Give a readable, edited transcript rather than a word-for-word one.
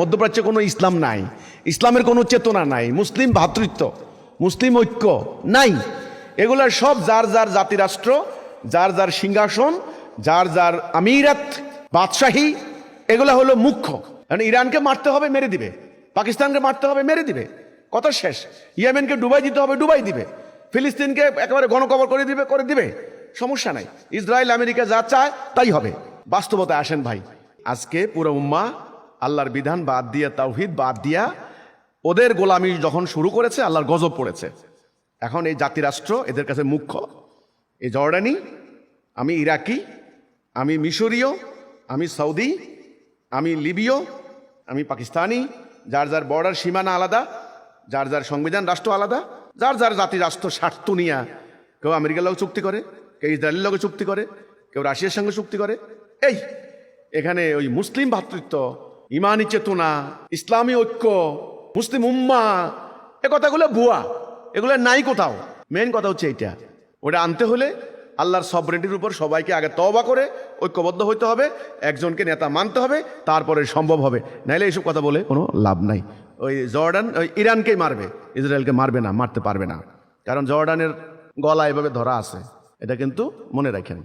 মধ্যপ্রাচ্যে কোনো ইসলাম নাই, ইসলামের কোনো চেতনা নাই, মুসলিম ভ্রাতৃত্ব, মুসলিম ঐক্য নাই। এগুলার সব যার যার জাতিরাষ্ট্র, যার যার সিংহাসন, যার যার আমিরাত, বাদশাহী, এগুলা হলো মুখ্য। কারণ ইরানকে মারতে হবে, মেরে দিবে। পাকিস্তানকে মারতে হবে, মেরে দিবে, কথা শেষ। ইয়েমেনকে ডুবাই দিতে হবে, ডুবাই দিবে। ফিলিস্তিনকে একেবারে গণকবর করে দিবে, সমস্যা নাই। ইসরায়েল আমেরিকা যা চায় তাই হবে। বাস্তবতায় আসেন ভাই, আজকে পুরো উম্মাহ আল্লাহর বিধান বাদ দিয়া, তাওহীদ বাদ দিয়া ওদের গোলামি যখন শুরু করেছে, আল্লাহর গজব পড়েছে। এখন এই জাতিরাষ্ট্র এদের কাছে মুখ্য। এই জর্ডানি, আমি ইরাকি, আমি মিশরীয়, আমি সৌদি, আমি লিবীয়, আমি পাকিস্তানি, যার যার বর্ডার সীমানা আলাদা, যার যার সংবিধান রাষ্ট্র আলাদা, যার যার জাতিরাষ্ট্র স্বার্থ নিয়া কেউ আমেরিকার লগে চুক্তি করে, কেউ ইসরায়েলের লগে চুক্তি করে, কেউ রাশিয়ার সঙ্গে চুক্তি করে। এই এখানে ওই মুসলিম ভ্রাতৃত্ব, ইমানি চেতনা, ইসলামী ঐক্য, মুসলিম উম্মাহ, এ কথাগুলো ভুয়া, এগুলো নাই কোথাও। মেন কথা হচ্ছে এইটা, ওটা আনতে হলে আল্লাহর সবরেন্টির উপর সবাইকে আগে তওবা করে ঐক্যবদ্ধ হইতে হবে, একজনকে নেতা মানতে হবে, তারপরে সম্ভব হবে। নাইলে এইসব কথা বলে কোনো লাভ নাই। ওই জর্ডান ওই ইরানকেই মারবে, ইসরায়েলকে মারবে না, মারতে পারবে না। কারণ জর্ডানের গলা এভাবে ধরা আছে, এটা কিন্তু মনে রাখেন।